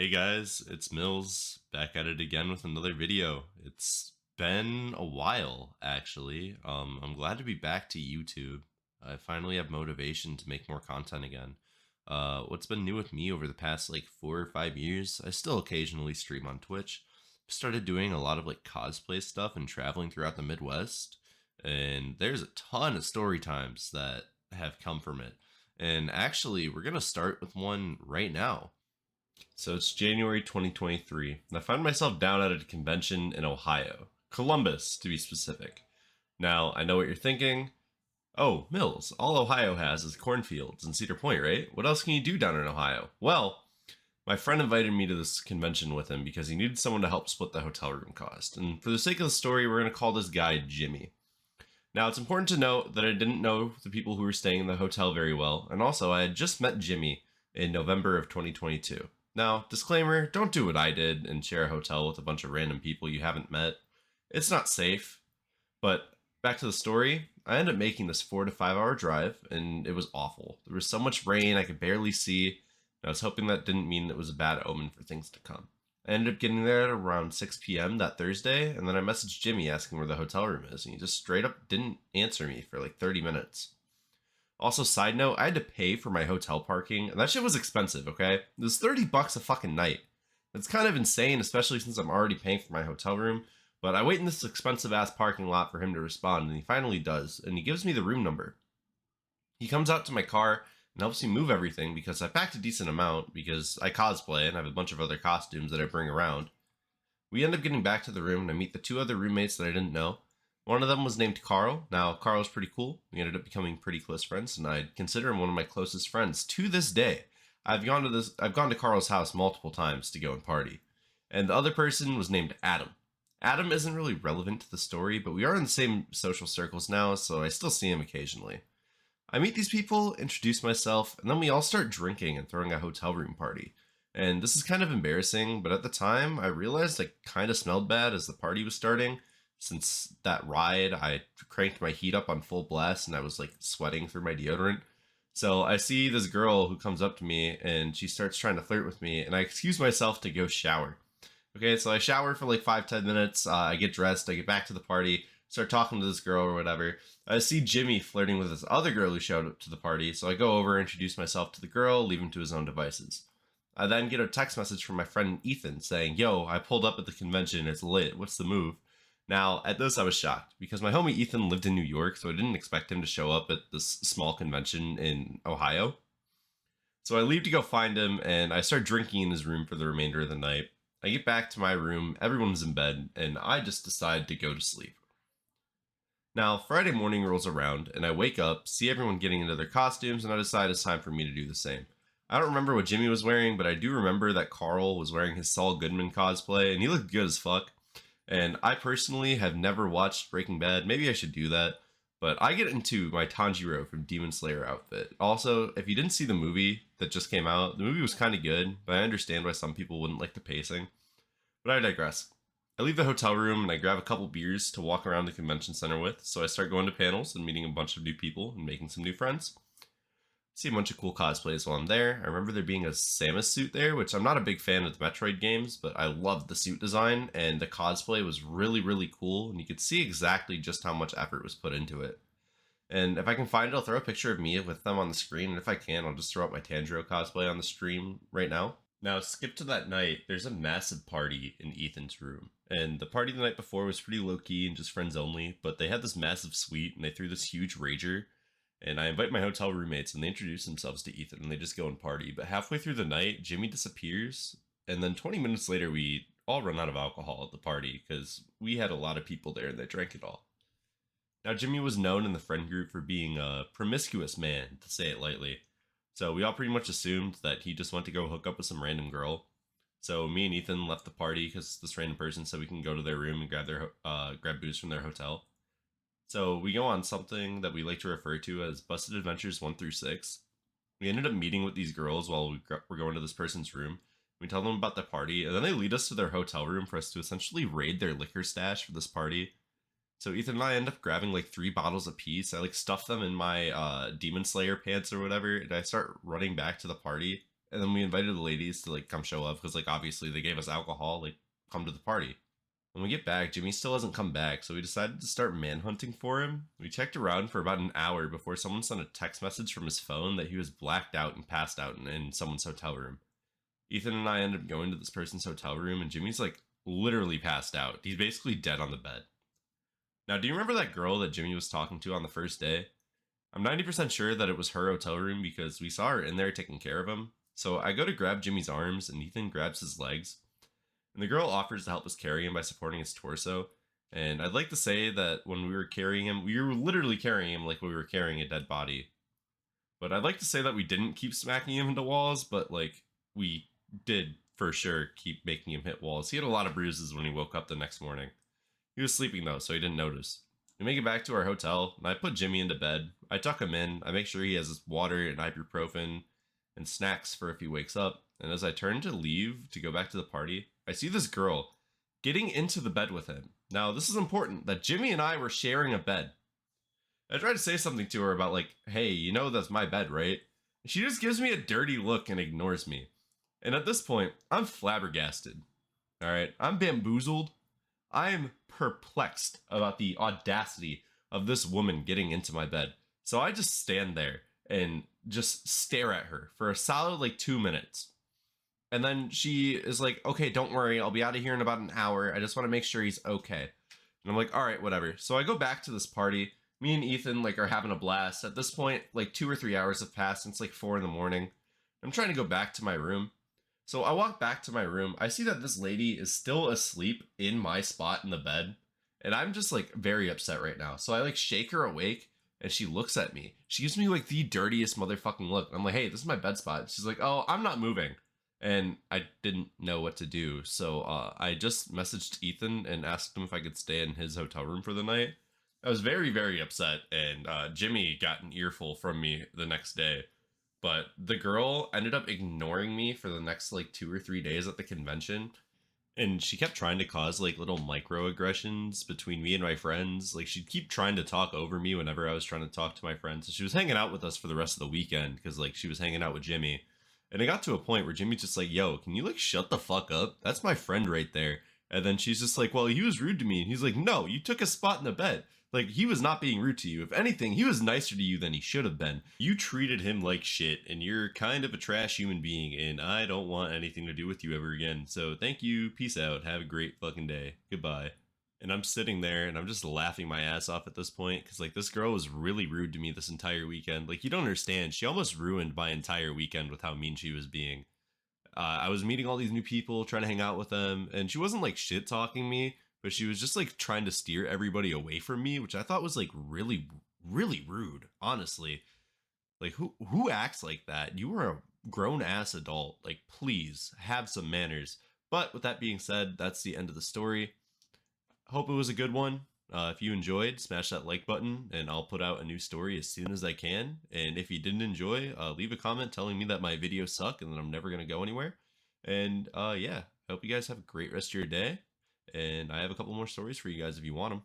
Hey guys, it's Mills back at it again with another video. It's been a while actually. I'm glad to be back to YouTube. I finally have motivation to make more content again. What's been new with me over the past like 4 or 5 years? I still occasionally stream on Twitch. Started doing a lot of like cosplay stuff and traveling throughout the Midwest. And there's a ton of story times that have come from it. And actually, we're gonna start with one right now. So it's January 2023, and I find myself down at a convention in Ohio, Columbus to be specific. Now, I know what you're thinking. Oh, Mills, all Ohio has is cornfields and Cedar Point, right? What else can you do down in Ohio? Well, my friend invited me to this convention with him because he needed someone to help split the hotel room cost. And for the sake of the story, we're going to call this guy Jimmy. Now, it's important to note that I didn't know the people who were staying in the hotel very well, and also I had just met Jimmy in November of 2022. Now, disclaimer, don't do what I did and share a hotel with a bunch of random people you haven't met. It's not safe. But back to the story, I ended up making this 4 to 5 hour drive, and it was awful. There was so much rain I could barely see, and I was hoping that didn't mean it was a bad omen for things to come. I ended up getting there at around 6 p.m. that Thursday, and then I messaged Jimmy asking where the hotel room is, and he just straight up didn't answer me for like 30 minutes. Also, side note, I had to pay for my hotel parking, and that shit was expensive, okay? It was $30 a fucking night. It's kind of insane, especially since I'm already paying for my hotel room, but I wait in this expensive ass parking lot for him to respond, and he finally does, and he gives me the room number. He comes out to my car and helps me move everything because I packed a decent amount because I cosplay and I have a bunch of other costumes that I bring around. We end up getting back to the room and I meet the two other roommates that I didn't know. One of them was named Carl. Now, Carl's pretty cool. We ended up becoming pretty close friends, and I'd consider him one of my closest friends to this day. I've gone to Carl's house multiple times to go and party. And the other person was named Adam. Adam isn't really relevant to the story, but we are in the same social circles now, so I still see him occasionally. I meet these people, introduce myself, and then we all start drinking and throwing a hotel room party. And this is kind of embarrassing, but at the time, I realized I kind of smelled bad as the party was starting. Since that ride, I cranked my heat up on full blast and I was like sweating through my deodorant. So I see this girl who comes up to me and she starts trying to flirt with me, and I excuse myself to go shower. Okay, so I shower for like 5-10 minutes. I get dressed, I get back to the party, start talking to this girl or whatever. I see Jimmy flirting with this other girl who showed up to the party, so I go over, introduce myself to the girl, leave him to his own devices. I then get a text message from my friend Ethan saying, "Yo, I pulled up at the convention, it's lit, what's the move?" Now, at this I was shocked, because my homie Ethan lived in New York, so I didn't expect him to show up at this small convention in Ohio. So I leave to go find him, and I start drinking in his room for the remainder of the night. I get back to my room, everyone's in bed, and I just decide to go to sleep. Now, Friday morning rolls around, and I wake up, see everyone getting into their costumes, and I decide it's time for me to do the same. I don't remember what Jimmy was wearing, but I do remember that Carl was wearing his Saul Goodman cosplay, and he looked good as fuck. And I personally have never watched Breaking Bad. Maybe I should do that. But I get into my Tanjiro from Demon Slayer outfit. Also, if you didn't see the movie that just came out, the movie was kind of good, but I understand why some people wouldn't like the pacing. But I digress. I leave the hotel room and I grab a couple beers to walk around the convention center with, so I start going to panels and meeting a bunch of new people and making some new friends. See a bunch of cool cosplays while I'm there. I remember there being a Samus suit there, which I'm not a big fan of the Metroid games, but I loved the suit design, and the cosplay was really, really cool, and you could see exactly just how much effort was put into it. And if I can find it, I'll throw a picture of me with them on the screen, and if I can, I'll just throw up my Tanjiro cosplay on the stream right now. Now, skip to that night, there's a massive party in Ethan's room, and the party the night before was pretty low-key and just friends only, but they had this massive suite, and they threw this huge rager. And I invite my hotel roommates, and they introduce themselves to Ethan, and they just go and party. But halfway through the night, Jimmy disappears, and then 20 minutes later, we all run out of alcohol at the party, because we had a lot of people there, and they drank it all. Now, Jimmy was known in the friend group for being a promiscuous man, to say it lightly. So we all pretty much assumed that he just went to go hook up with some random girl. So me and Ethan left the party, because this random person said we can go to their room and grab booze from their hotel. So we go on something that we like to refer to as Busted Adventures 1 through 6. We ended up meeting with these girls while we're going to this person's room. We tell them about the party, and then they lead us to their hotel room for us to essentially raid their liquor stash for this party. So Ethan and I end up grabbing like 3 bottles apiece. I like stuff them in my Demon Slayer pants or whatever, and I start running back to the party. And then we invited the ladies to like come show up because like obviously they gave us alcohol, like come to the party. When we get back, Jimmy still hasn't come back, so we decided to start manhunting for him. We checked around for about an hour before someone sent a text message from his phone that he was blacked out and passed out in someone's hotel room. Ethan and I ended up going to this person's hotel room, and Jimmy's like literally passed out. He's basically dead on the bed. Now, do you remember that girl that Jimmy was talking to on the first day? I'm 90% sure that it was her hotel room because we saw her in there taking care of him. So I go to grab Jimmy's arms, and Ethan grabs his legs. And the girl offers to help us carry him by supporting his torso. And I'd like to say that when we were carrying him, we were literally carrying him like we were carrying a dead body. But I'd like to say that we didn't keep smacking him into walls, but like we did for sure keep making him hit walls. He had a lot of bruises when he woke up the next morning. He was sleeping though, so he didn't notice. We make it back to our hotel, and I put Jimmy into bed. I tuck him in. I make sure he has water and ibuprofen and snacks for if he wakes up. And as I turn to leave to go back to the party, I see this girl getting into the bed with him. Now, this is important that Jimmy and I were sharing a bed. I try to say something to her about like, hey, you know that's my bed, right? And she just gives me a dirty look and ignores me. And at this point, I'm flabbergasted. All right, I'm bamboozled. I'm perplexed about the audacity of this woman getting into my bed. So I just stand there and just stare at her for a solid like 2 minutes. And then she is like, okay, don't worry. I'll be out of here in about an hour. I just want to make sure he's okay. And I'm like, all right, whatever. So I go back to this party. Me and Ethan like are having a blast. At this point, like 2 or 3 hours have passed. And it's like 4 a.m. I'm trying to go back to my room. So I walk back to my room. I see that this lady is still asleep in my spot in the bed. And I'm just like very upset right now. So I like shake her awake and she looks at me. She gives me like the dirtiest motherfucking look. I'm like, hey, this is my bed spot. She's like, oh, I'm not moving. And I didn't know what to do. So I just messaged Ethan and asked him if I could stay in his hotel room for the night. I was very, very upset. And Jimmy got an earful from me the next day. But the girl ended up ignoring me for the next like 2 or 3 days at the convention. And she kept trying to cause like little microaggressions between me and my friends. Like she'd keep trying to talk over me whenever I was trying to talk to my friends. So she was hanging out with us for the rest of the weekend because like she was hanging out with Jimmy. And it got to a point where Jimmy's just like, yo, can you like shut the fuck up? That's my friend right there. And then she's just like, well, he was rude to me. And he's like, no, you took a spot in the bed. Like, he was not being rude to you. If anything, he was nicer to you than he should have been. You treated him like shit, and you're kind of a trash human being, and I don't want anything to do with you ever again. So thank you, peace out, have a great fucking day, goodbye. And I'm sitting there, and I'm just laughing my ass off at this point, because, like, this girl was really rude to me this entire weekend. Like, you don't understand, she almost ruined my entire weekend with how mean she was being. I was meeting all these new people, trying to hang out with them, and she wasn't, like, shit-talking me, but she was just like trying to steer everybody away from me, which I thought was like really, really rude, honestly. Like who acts like that? You are a grown ass adult. Like, please have some manners. But with that being said, that's the end of the story. Hope it was a good one. If you enjoyed, smash that like button, and I'll put out a new story as soon as I can. And if you didn't enjoy, leave a comment telling me that my videos suck and that I'm never gonna go anywhere. And yeah, I hope you guys have a great rest of your day. And I have a couple more stories for you guys if you want them.